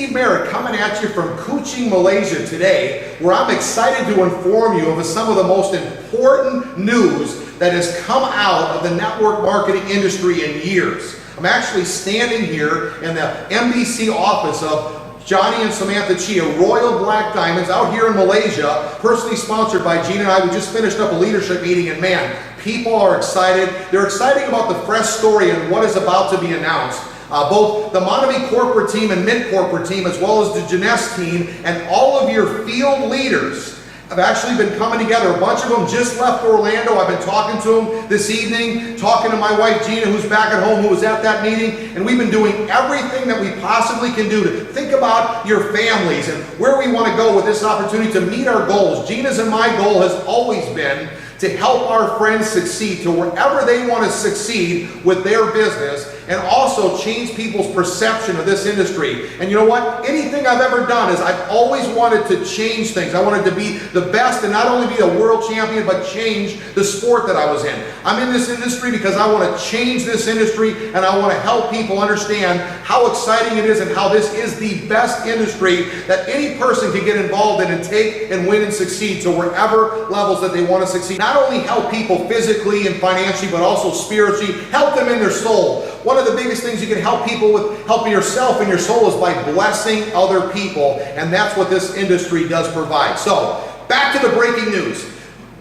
Steve Merritt coming at you from Kuching, Malaysia today, where I'm excited to inform you of some of the most important news that has come out of the network marketing industry in years. I'm actually standing here in the MBC office of Johnny and Samantha Chia, Royal Black Diamonds, out here in Malaysia, personally sponsored by Gina and I. We just finished up a leadership meeting, and man, people are excited. They're excited about the fresh story and what is about to be announced. Both the Mona-Vie corporate team and Mynt corporate team, as well as the Ageless team, and all of your field leaders have actually been coming together. A bunch of them just left Orlando. I've been talking to them this evening, talking to my wife Gina, who's back at home, who was at that meeting, and we've been doing everything that we possibly can do to think about your families and where we want to go with this opportunity to meet our goals. Gina's and my goal has always been to help our friends succeed to wherever they want to succeed with their business, and also change people's perception of this industry. And you know what? Anything I've ever done is I've always wanted to change things. I wanted to be the best and not only be a world champion, but change the sport that I was in. I'm in this industry because I want to change this industry, and I want to help people understand how exciting it is and how this is the best industry that any person can get involved in and take and win and succeed to wherever levels that they want to succeed. Not only help people physically and financially, but also spiritually, help them in their soul. One of the biggest things you can help people with, helping yourself and your soul, is by blessing other people, and that's what this industry does provide. So, back to the breaking news.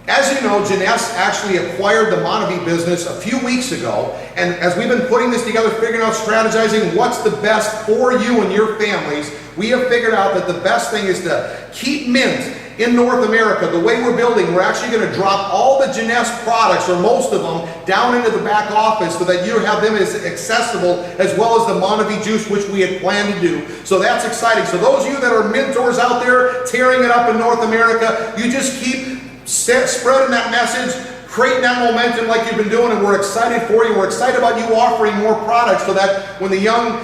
As you know, Ageless actually acquired the Mona-Vie business a few weeks ago, and as we've been putting this together, figuring out, strategizing what's the best for you and your families, we have figured out that the best thing is to keep Mynt in North America. The way we're building, we're actually going to drop all the Ageless products, or most of them, down into the back office so that you have them as accessible, as well as the Mona-Vie juice, which we had planned to do. So that's exciting. So those of you that are mentors out there tearing it up in North America, you just keep spreading that message, creating that momentum like you've been doing, and we're excited for you. We're excited about you offering more products so that when the young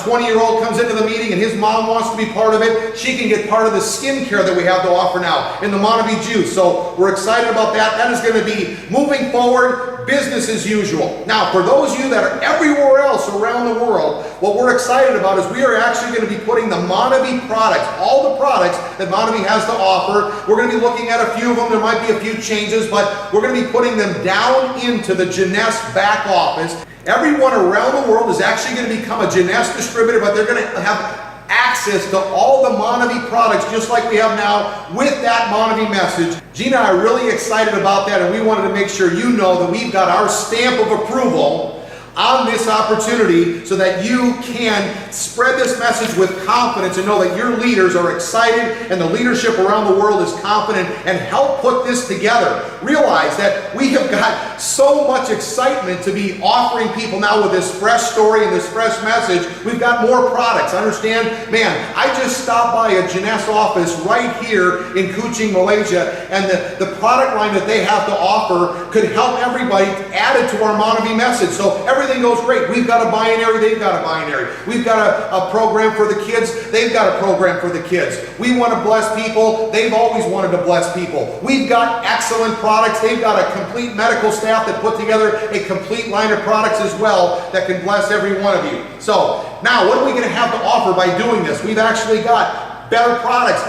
20-year-old comes into the meeting and his mom wants to be part of it, she can get part of the skincare that we have to offer now in the Mona-Vie juice. So we're excited about that. That is going to be moving forward, business as usual. Now, for those of you that are everywhere else around the world, what we're excited about is we are actually going to be putting the Mona-Vie products, all the products that Mona-Vie has to offer. We're going to be looking at a few of them. There might be a few changes, but we're going to be putting them down into the Ageless back office. Everyone around the world is actually going to become a Ageless distributor, but they're going to have access to all the Mona-Vie products just like we have now with that Mona-Vie message. Gina and I are really excited about that, and we wanted to make sure you know that we've got our stamp of approval on this opportunity so that you can spread this message with confidence and know that your leaders are excited and the leadership around the world is confident, and help put this together. Realize that we have got so much excitement to be offering people now with this fresh story and this fresh message. We've got more products. Understand? Man, I just stopped by a Ageless office right here in Kuching, Malaysia, and the product line that they have to offer could help everybody add it to our Mona-Vie message. So everything goes great. We've got a binary, they've got a binary. We've got a program for the kids, they've got a program for the kids. We want to bless people, they've always wanted to bless people. We've got excellent products, they've got a complete medical staff that put together a complete line of products as well that can bless every one of you. So now what are we going to have to offer by doing this? We've actually got better products,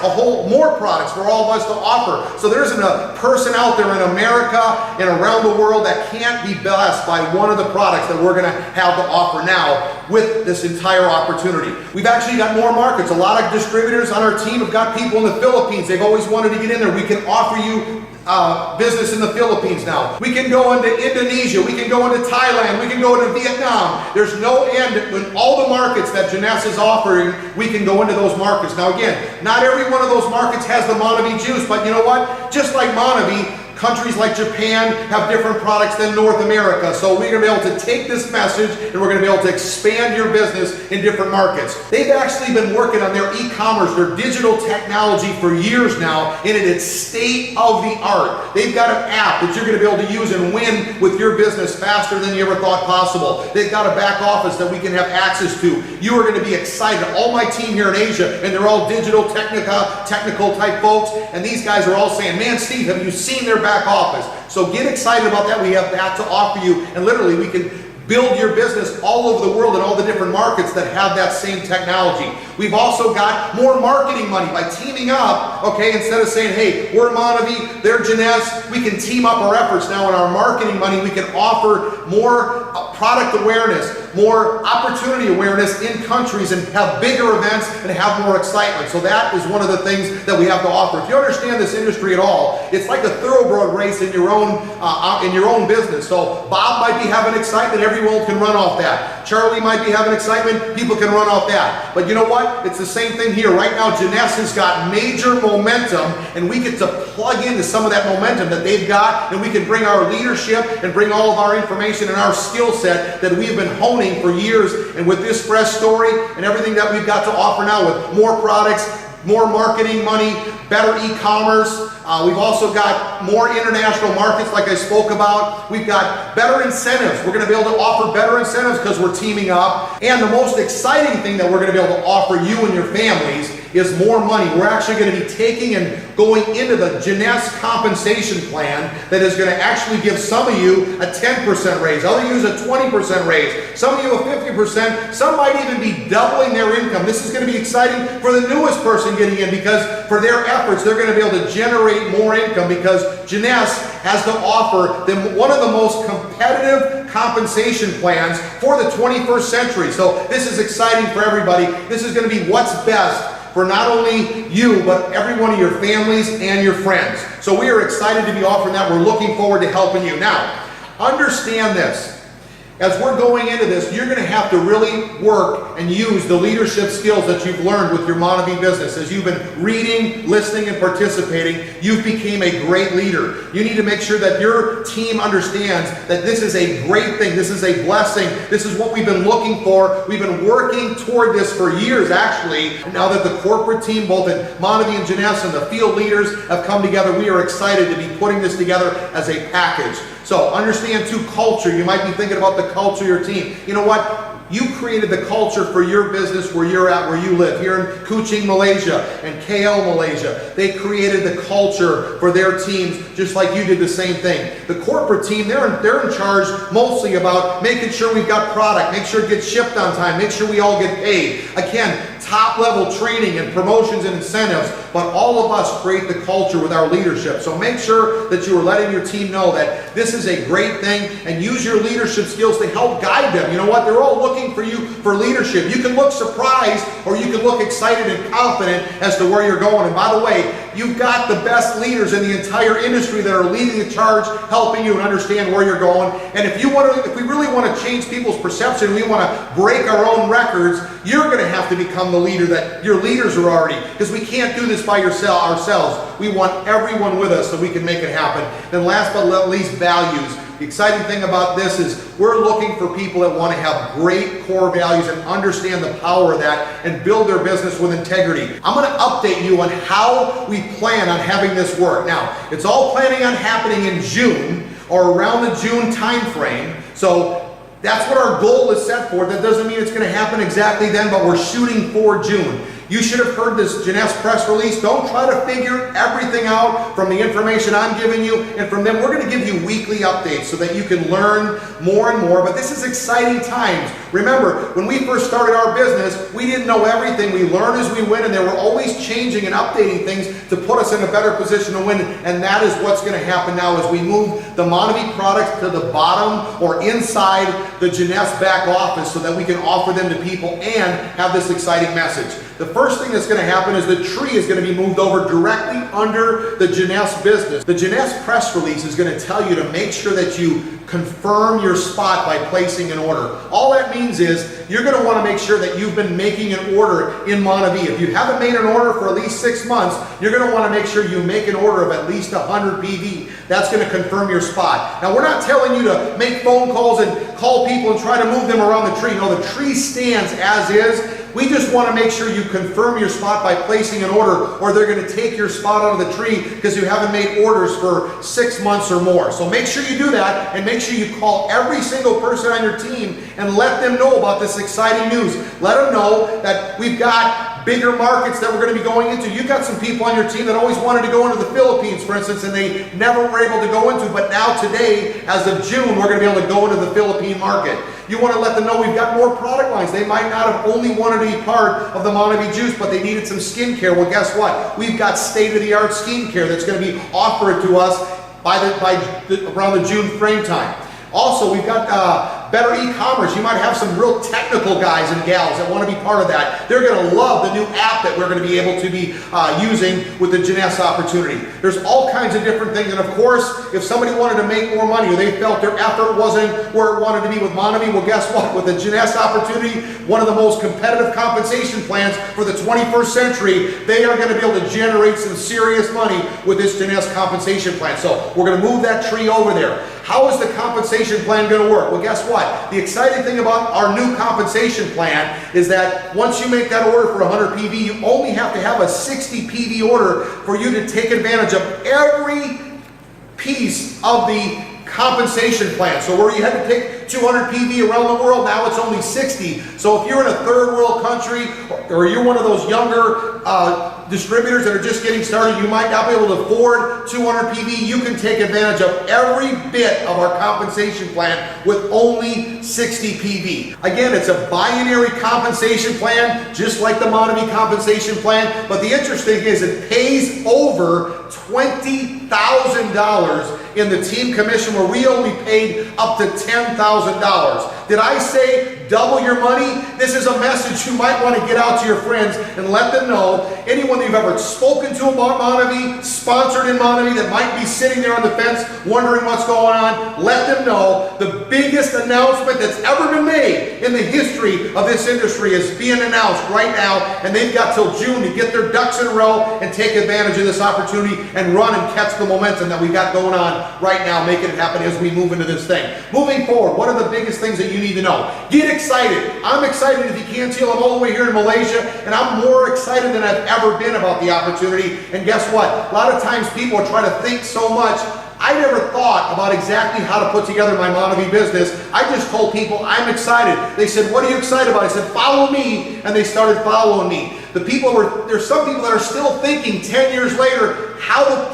more products for all of us to offer. So there isn't a person out there in America and around the world that can't be blessed by one of the products that we're going to have to offer now with this entire opportunity. We've actually got more markets. A lot of distributors on our team have got people in the Philippines. They've always wanted to get in there. We can offer you business in the Philippines now. We can go into Indonesia, we can go into Thailand, we can go into Vietnam. There's no end. When all the markets that Ageless is offering, we can go into those markets. Now again, not every one of those markets has the Mona-Vie juice, but you know what? Just like Mona-Vie, countries like Japan have different products than North America. So we're going to be able to take this message and we're going to be able to expand your business in different markets. They've actually been working on their e-commerce, their digital technology for years now, and it is state of the art. They've got an app that you're going to be able to use and win with your business faster than you ever thought possible. They've got a back office that we can have access to. You are going to be excited. All my team here in Asia, and they're all digital technical type folks, and these guys are all saying, man, Steve, have you seen their back office? So get excited about that. We have that to offer you, and literally we can build your business all over the world in all the different markets that have that same technology. We've also got more marketing money by teaming up, okay, instead of saying, hey, we're Mona-Vie, they're Ageless, we can team up our efforts now in our marketing money. We can offer more product awareness, more opportunity awareness in countries and have bigger events and have more excitement. So that is one of the things that we have to offer. If you understand this industry at all, it's like a thoroughbred race in your own business. So Bob might be having excitement, everyone can run off that. Charlie might be having excitement, people can run off that. But you know what? It's the same thing here. Right now, Ageless has got major momentum, and we get to plug into some of that momentum that they've got, and we can bring our leadership and bring all of our information and our skill set that we've been honing for years. And with this fresh story and everything that we've got to offer now with more products, more marketing money, better e-commerce. We've also got more international markets like I spoke about. We've got better incentives. We're going to be able to offer better incentives because we're teaming up. And the most exciting thing that we're going to be able to offer you and your families is more money. We're actually going to be taking and going into the Ageless compensation plan that is going to actually give some of you a 10% raise, others a 20% raise, some of you a 50%, some might even be doubling their income. This is going to be exciting for the newest person getting in because for their efforts, they're going to be able to generate more income because Ageless has to offer them one of the most competitive compensation plans for the 21st century. So this is exciting for everybody. This is going to be what's best for not only you, but every one of your families and your friends. So we are excited to be offering that. We're looking forward to helping you. Now, understand this. As we're going into this, you're going to have to really work and use the leadership skills that you've learned with your Mona-Vie business. As you've been reading, listening, and participating, you've become a great leader. You need to make sure that your team understands that this is a great thing. This is a blessing. This is what we've been looking for. We've been working toward this for years, actually. And now that the corporate team, both at Mona-Vie and Ageless and the field leaders have come together, we are excited to be putting this together as a package. So understand too, culture. You might be thinking about the culture of your team. You know what? You created the culture for your business where you're at, where you live. Here in Kuching, Malaysia and KL, Malaysia. They created the culture for their teams just like you did the same thing. The corporate team, they're in charge mostly about making sure we've got product, make sure it gets shipped on time, make sure we all get paid. Again, top level training and promotions and incentives, but all of us create the culture with our leadership. So make sure that you are letting your team know that this is a great thing and use your leadership skills to help guide them. You know what? They're all looking for you for leadership. You can look surprised or you can look excited and confident as to where you're going. And by the way, you've got the best leaders in the entire industry that are leading the charge, helping you and understand where you're going. And if we really want to change people's perception, we want to break our own records, you're going to have to become the leader that your leaders are already, because we can't do this by ourselves. We want everyone with us so we can make it happen. And last but not least, values. The exciting thing about this is we're looking for people that want to have great core values and understand the power of that and build their business with integrity. I'm going to update you on how we plan on having this work. Now, it's all planning on happening in June or around the June time frame. So that's what our goal is set for. That doesn't mean it's going to happen exactly then, but we're shooting for June. You should have heard this Ageless press release. Don't try to figure everything out from the information I'm giving you and from them. We're going to give you weekly updates so that you can learn more and more. But this is exciting times. Remember, when we first started our business, we didn't know everything. We learned as we went, and they were always changing and updating things to put us in a better position to win. And that is what's going to happen now as we move the Mona-Vie products to the bottom or inside the Ageless back office so that we can offer them to people and have this exciting message. The first thing that's going to happen is the tree is going to be moved over directly under the Ageless business. The Ageless press release is going to tell you to make sure that you confirm your spot by placing an order. All that means is you're going to want to make sure that you've been making an order in Mona-Vie. If you haven't made an order for at least 6 months, you're going to want to make sure you make an order of at least 100 PV. That's going to confirm your spot. Now, we're not telling you to make phone calls and call people and try to move them around the tree. No, the tree stands as is. We just want to make sure you confirm your spot by placing an order, or they're going to take your spot out of the tree because you haven't made orders for 6 months or more. So make sure you do that, and make sure you call every single person on your team and let them know about this exciting news. Let them know that we've got bigger markets that we're going to be going into. You've got some people on your team that always wanted to go into the Philippines, for instance, and they never were able to go into, but now today, as of June, we're going to be able to go into the Philippine market. You want to let them know we've got more product lines. They might not have only wanted to be part of the Mona-Vie juice, but they needed some skincare. Well, guess what? We've got state-of-the-art skincare that's going to be offered to us around the June frame time. Also, we've got better e-commerce. You might have some real technical guys and gals that want to be part of that. They're going to love the new app that we're going to be able to be using with the Ageless opportunity. There's all kinds of different things, and of course, if somebody wanted to make more money or they felt their effort wasn't where it wanted to be with Mona-Vie, well, guess what? With the Ageless opportunity, one of the most competitive compensation plans for the 21st century, they are going to be able to generate some serious money with this Ageless compensation plan. So we're going to move that tree over there. How is the compensation plan going to work? Well, guess what? The exciting thing about our new compensation plan is that once you make that order for 100 PV, you only have to have a 60 PV order for you to take advantage of every piece of the compensation plan. So where you had to take 200 PV around the world, now it's only 60. So if you're in a third world country or you're one of those younger distributors that are just getting started, you might not be able to afford 200 PV, you can take advantage of every bit of our compensation plan with only 60 PV. Again, it's a binary compensation plan, just like the Mona-Vie compensation plan, but the interesting thing is it pays over $20,000 in the team commission, where we only paid up to $10,000. Did I say double your money? This is a message you might want to get out to your friends and let them know. Anyone that you've ever spoken to about Mona-Vie, sponsored in Mona-Vie, that might be sitting there on the fence wondering what's going on, let them know the biggest announcement that's ever been made in the history of this industry is being announced right now, and they've got till June to get their ducks in a row and take advantage of this opportunity and run and catch the momentum that we got going on right now, making it happen as we move into this thing. Moving forward, what are the biggest things that you need to know? Get excited. I'm excited, if you can't tell, I'm all the way here in Malaysia, and I'm more excited than I've ever been about the opportunity. And guess what? A lot of times people try to think so much. I never thought about exactly how to put together my Mona-Vie business. I just told people I'm excited. They said, what are you excited about? I said, follow me, and they started following me. There's some people that are still thinking 10 years later how the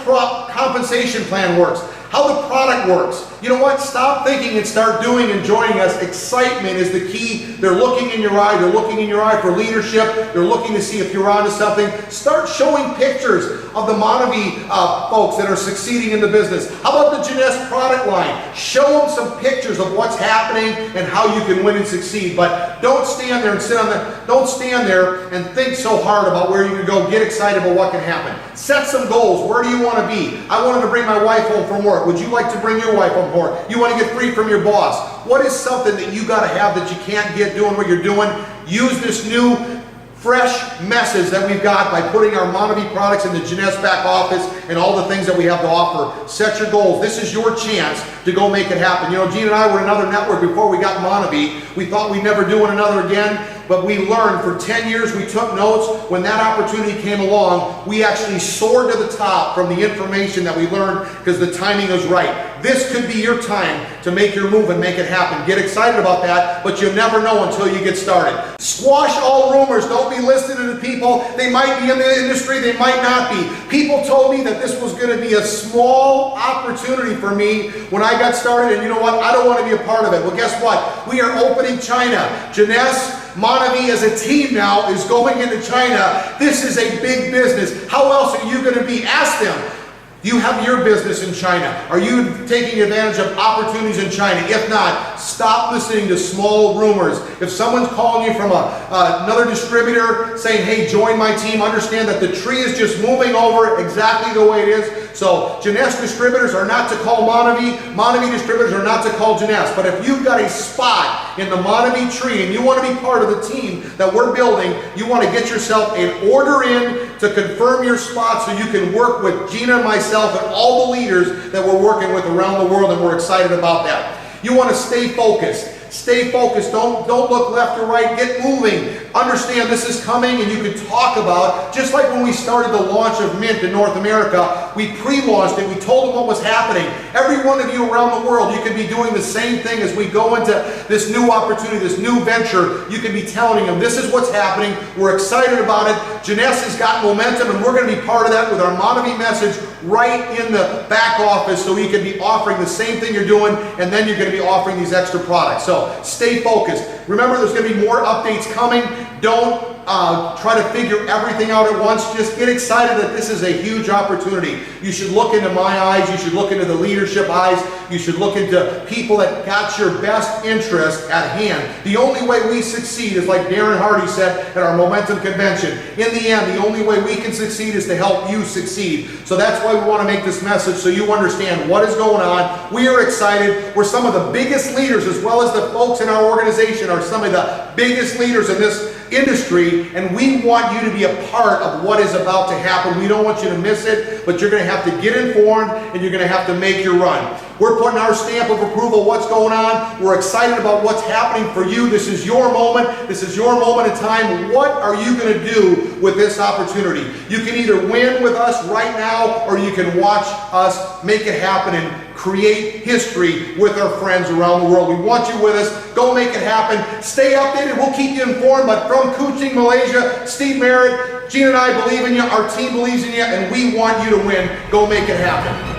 compensation plan works, how the product works. You know what? Stop thinking and start doing and joining us. Excitement is the key. They're looking in your eye. They're looking in your eye for leadership. They're looking to see if you're onto something. Start showing pictures of the Mona-Vie folks that are succeeding in the business. How about the Ageless product line? Show them some pictures of what's happening and how you can win and succeed. But don't stand there and sit on the, don't stand there and think so hard about where you can go. Get excited about what can happen. Set some goals. Where do you want to be? I wanted to bring my wife home from work. Would you like to bring your wife home from work? You want to get free from your boss. What is something that you got to have that you can't get doing what you're doing? Use this new fresh message that we've got by putting our Mona-Vie products in the Ageless back office and all the things that we have to offer. Set your goals. This is your chance to go make it happen. You know, Gene and I were in another network before we got Mona-Vie. We thought we'd never do another again, but we learned for 10 years. We took notes. When that opportunity came along, we actually soared to the top from the information that we learned because the timing was right. This could be your time to make your move and make it happen. Get excited about that, but you'll never know until you get started. Squash all rumors. Don't be listening to people. They might be in the industry, they might not be. People told me that this was going to be a small opportunity for me when I got started, and you know what? I don't want to be a part of it. Well, guess what? We are opening China. Ageless, Mona-Vie as a team now is going into China. This is a big business. How else are you going to be? Ask them. You have your business in China. Are you taking advantage of opportunities in China? If not, stop listening to small rumors. If someone's calling you from another distributor saying, hey, join my team, understand that the tree is just moving over exactly the way it is. So Ageless distributors are not to call Mona-Vie. Mona-Vie distributors are not to call Ageless. But if you've got a spot in the Mona-Vie tree and you want to be part of the team that we're building, you want to get yourself an order in to confirm your spot so you can work with Gina and myself and all the leaders that we're working with around the world, and we're excited about that. You want to stay focused. Stay focused. Don't look left or right. Get moving. understand this is coming and you can talk about, just like when we started the launch of Mint in North America, we pre-launched it, we told them what was happening. Every one of you around the world, you could be doing the same thing as we go into this new opportunity, this new venture. You could be telling them, this is what's happening, we're excited about it, Janess has got momentum, and we're going to be part of that with our Mona-Vie message right in the back office, so you can be offering the same thing you're doing, and then you're going to be offering these extra products. So stay focused. Remember, there's going to be more updates coming. Don't try to figure everything out at once. Just get excited that this is a huge opportunity. You should look into my eyes. You should look into the leadership eyes. You should look into people that got your best interest at hand. The only way we succeed is like Darren Hardy said at our Momentum Convention. In the end, the only way we can succeed is to help you succeed. So that's why we want to make this message so you understand what is going on. We are excited. We're some of the biggest leaders, as well as the folks in our organization are some of the biggest leaders in this industry, and we want you to be a part of what is about to happen. We don't want you to miss it, but you're going to have to get informed and you're going to have to make your run. We're putting our stamp of approval what's going on. We're excited about what's happening for you. This is your moment. This is your moment in time. What are you going to do with this opportunity? You can either win with us right now, or you can watch us make it happen and create history with our friends around the world. We want you with us. Go make it happen. Stay updated. We'll keep you informed. But from Kuching, Malaysia, Steve Merritt, Gene and I believe in you. Our team believes in you, and we want you to win. Go make it happen.